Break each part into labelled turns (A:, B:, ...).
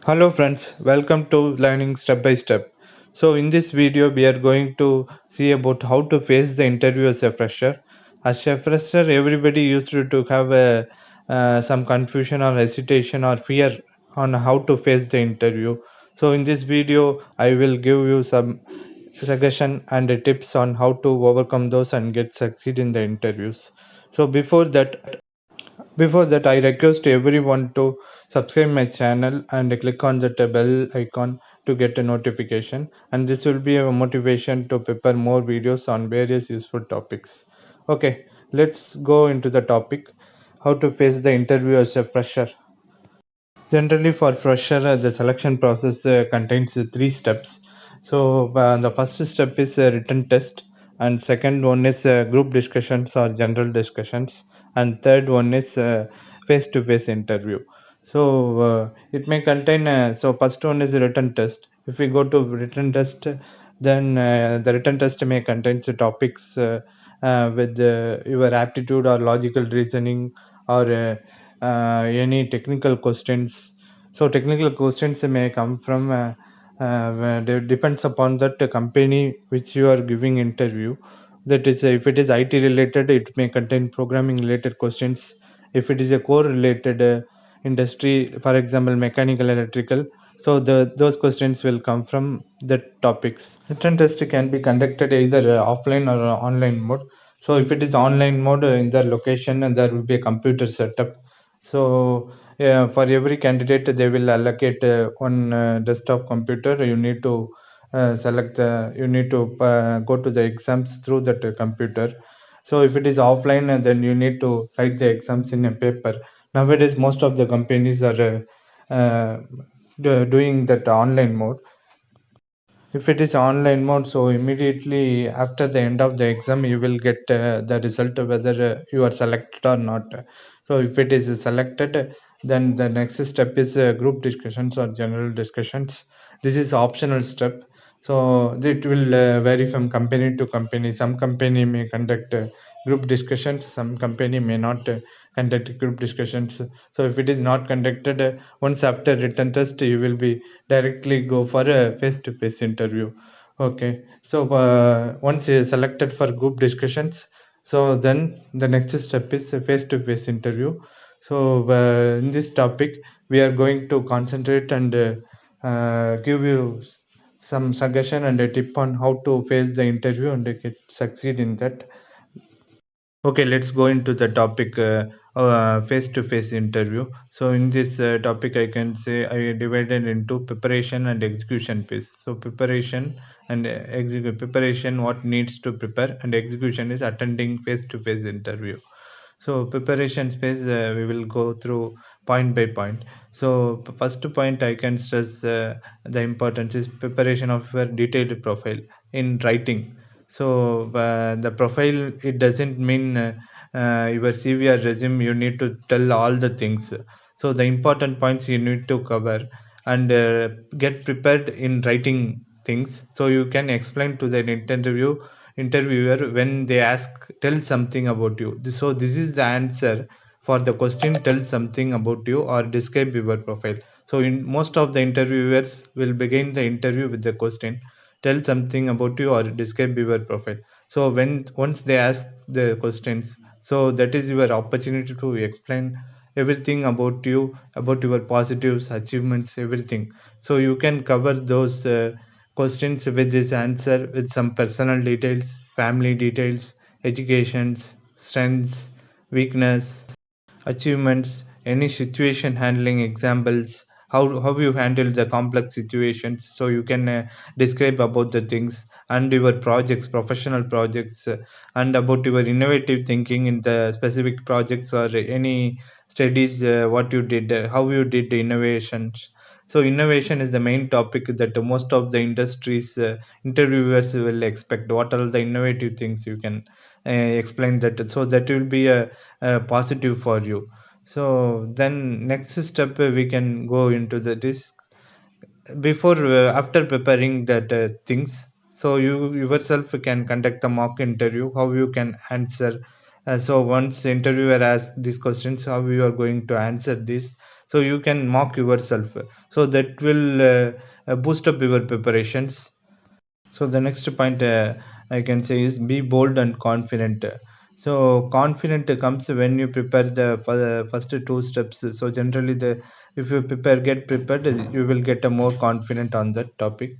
A: Hello friends, welcome to Learning Step by Step. So in this video we are going to see about how to face the interview as a fresher. As a fresher, everybody used to have some confusion or hesitation or fear on how to face the interview. So in this video I will give you some suggestion and tips on how to overcome those and get succeed in the interviews. So before that, I request everyone to subscribe my channel and click on that bell icon to get a notification. And this will be a motivation to prepare more videos on various useful topics. Okay, let's go into the topic: how to face the interview as a fresher. Generally, for fresher, the selection process contains three steps. So, the first step is a written test, and second one is group discussions or general discussions, and third one is face-to-face interview. So, it may contain. So, first one is a written test. If we go to written test, then the written test may contain the topics with your aptitude or logical reasoning or any technical questions. So technical questions may come from depends upon that company which you are giving interview. That is, if it is IT related, it may contain programming related questions. If it is a core related industry, for example, mechanical, electrical, so those questions will come from the topics. Written test can be conducted either offline or online mode. So if it is online mode, in the location, and there will be a computer setup. So for every candidate, they will allocate one desktop computer. You need to select the. You need to go to the exams through that computer. So if it is offline, then you need to write the exams in a paper. Nowadays, most of the companies are doing that online mode. If it is online mode, so immediately after the end of the exam, you will get the result whether you are selected or not. So if it is selected, then the next step is group discussions or general discussions. This is optional step. So it will vary from company to company. Some company may conduct group discussions, some company may not conduct group discussions. So if it is not conducted, once after written test, you will be directly go for a face-to-face interview. Okay, so once you selected for group discussions, so then the next step is a face-to-face interview. So in this topic, we are going to concentrate and give you some suggestion and a tip on how to face the interview and get succeed in that. Okay, let's go into the topic face-to-face interview. So in this topic, I can say I divided into preparation and execution phase. So preparation and execute preparation, what needs to prepare, and execution is attending face-to-face interview. So preparation phase, we will go through point by point. So first point I can stress the importance is preparation of a detailed profile in writing. So the profile, it doesn't mean your CV or resume. You need to tell all the things. So the important points you need to cover and get prepared in writing things. So you can explain to the interviewer when they ask, tell something about you. So this is the answer for the question, tell something about you or describe your profile. So in most of the interviewers will begin the interview with the question, tell something about you or describe your profile. So when once they ask the questions, so that is your opportunity to explain everything about your positives, achievements, everything. So you can cover those questions with this answer with some personal details, family details, educations, strengths, weakness, achievements, any situation handling examples, how you handle the complex situations. So you can describe about the things and your projects, professional projects, and about your innovative thinking in the specific projects or any studies, what you did, how you did the innovations. So innovation is the main topic that most of the industries interviewers will expect. What are the innovative things you can explain that, so that will be a positive for you. So then next step, we can go into the this before after preparing that things. So you yourself can conduct a mock interview, how you can answer. So once the interviewer asks these questions, how you are going to answer this. so you can mock yourself, so that will boost up your preparations. So the next point I can say is be bold and confident. So confident comes when you prepare for the first two steps. So generally, the if you get prepared, you will get a more confident on that topic.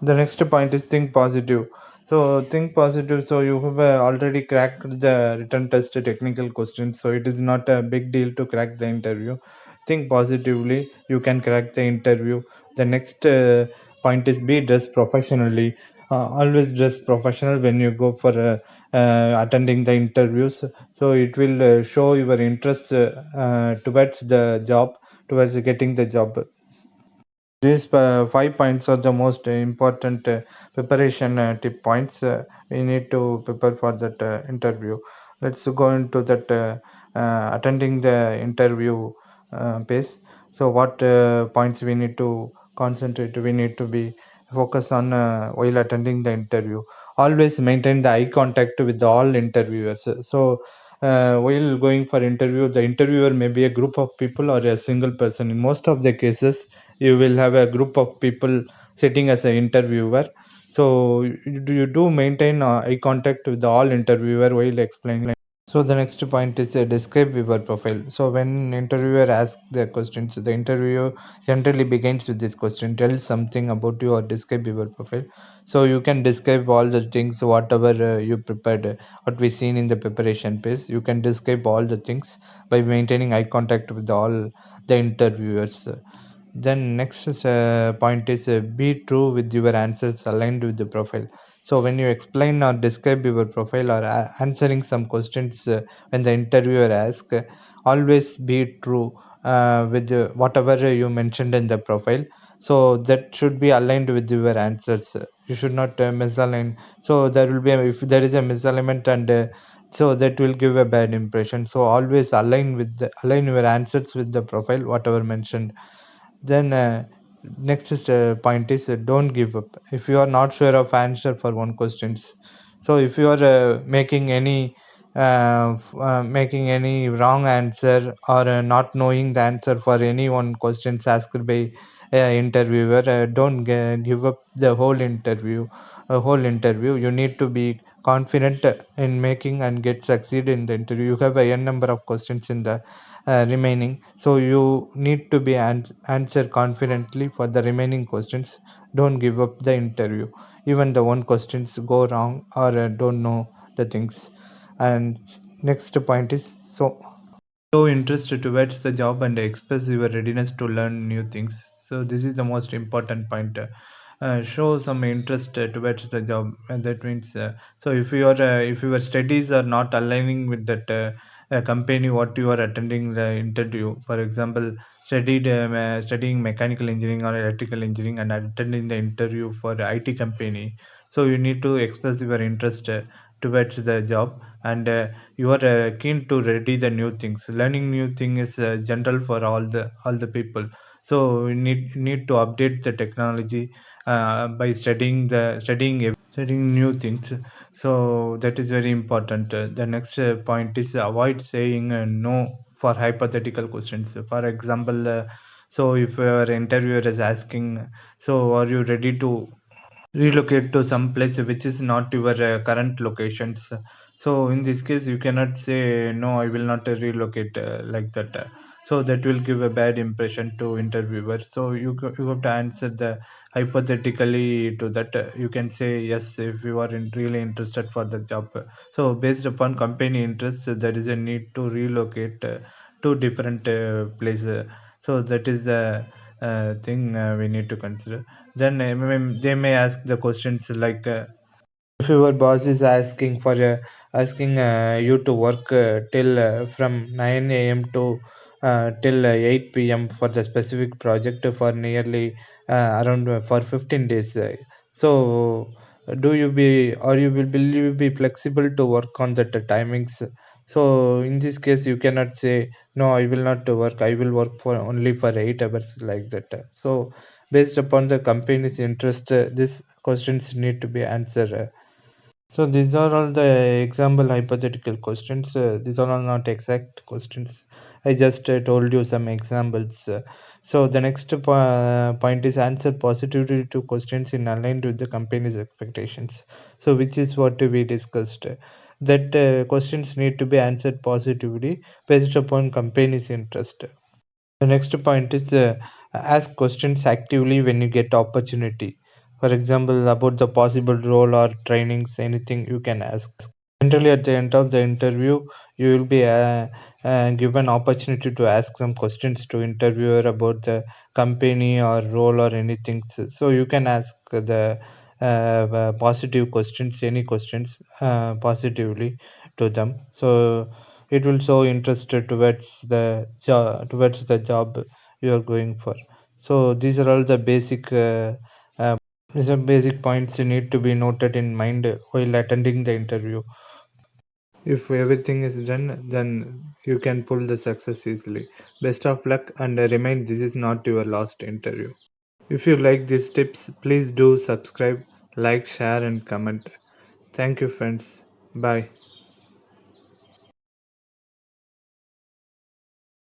A: The next point is think positive. So think positive. So you have already cracked the written test technical questions. So it is not a big deal to crack the interview. Think positively. You can crack the interview. The next point is be dressed professionally. Always dress professional when you go for attending the interviews. So it will show your interest towards the job, towards getting the job. These 5 points are the most important preparation tip points we need to prepare for that interview. Let's go into that attending the interview pace. So, what points we need to concentrate? We need to be focus on while attending the interview. Always maintain the eye contact with all interviewers. So, while going for interview, the interviewer may be a group of people or a single person. In most of the cases, you will have a group of people sitting as an interviewer, so you do maintain eye contact with all interviewer while explaining. So the next point is describe your profile. So when interviewer asks the questions, the interviewer generally begins with this question: tell something about you or describe your profile. So you can describe all the things, whatever you prepared, what we seen in the preparation page. You can describe all the things by maintaining eye contact with all the interviewers. Then next point is be true with your answers aligned with the profile. So when you explain or describe your profile or answering some questions when the interviewer asks, always be true with whatever you mentioned in the profile. So that should be aligned with your answers. You should not misalign. So there will be if there is a misalignment and so that will give a bad impression. So always align your answers with the profile, whatever mentioned. Then next is, point is don't give up. If you are not sure of answer for one questions, so if you are making any wrong answer or not knowing the answer for any one questions asked by interviewer, don't give up the whole interview. You need to be confident in making and get succeed in the interview. You have a n number of questions in the remaining, so you need to be answer confidently for the remaining questions. Don't give up the interview even the one questions go wrong or don't know the things. And next point is show interest towards the job and express your readiness to learn new things. So this is the most important point. Show some interest towards the job, and that means so if your studies are not aligning with that company what you are attending the interview. For example, studying mechanical engineering or electrical engineering and attending the interview for IT company. So you need to express your interest towards the job, and you are keen to ready the new things. Learning new thing is general for all the people. So you need to update the technology by studying new things. So that is very important. The next point is avoid saying no for hypothetical questions. For example, so if your interviewer is asking, so are you ready to relocate to some place which is not your current locations? So in this case you cannot say no, I will not relocate like that. So that will give a bad impression to interviewer. So you have to answer the hypothetically to that. You can say yes if you are really interested for the job. So based upon company interests, there is a need to relocate to different places. So that is the thing we need to consider. Then they may ask the questions like, if your boss is asking you to work till from 9 a.m. to till 8 p.m. for the specific project for nearly around for 15 days. So do you be or will you be flexible to work on that timings? So in this case you cannot say no, I will not work. I will work for only for 8 hours like that. So based upon the company's interest, these questions need to be answered. So these are all the example hypothetical questions. These are all not exact questions. I just told you some examples. So the next point is answer positively to questions in aligned with the company's expectations. So which is what we discussed. That questions need to be answered positively based upon company's interest. The next point is ask questions actively when you get opportunity. For example, about the possible role or trainings, anything you can ask. Generally, at the end of the interview, you will be given opportunity to ask some questions to interviewer about the company or role or anything. So you can ask the positive questions, any questions positively to them. So it will show interest towards the job you are going for. So these are all the basic. These are basic points you need to be noted in mind while attending the interview. If everything is done, then you can pull the success easily. Best of luck, and remind this is not your last interview. If you like these tips, please do subscribe, like, share, and comment. Thank you, friends. Bye.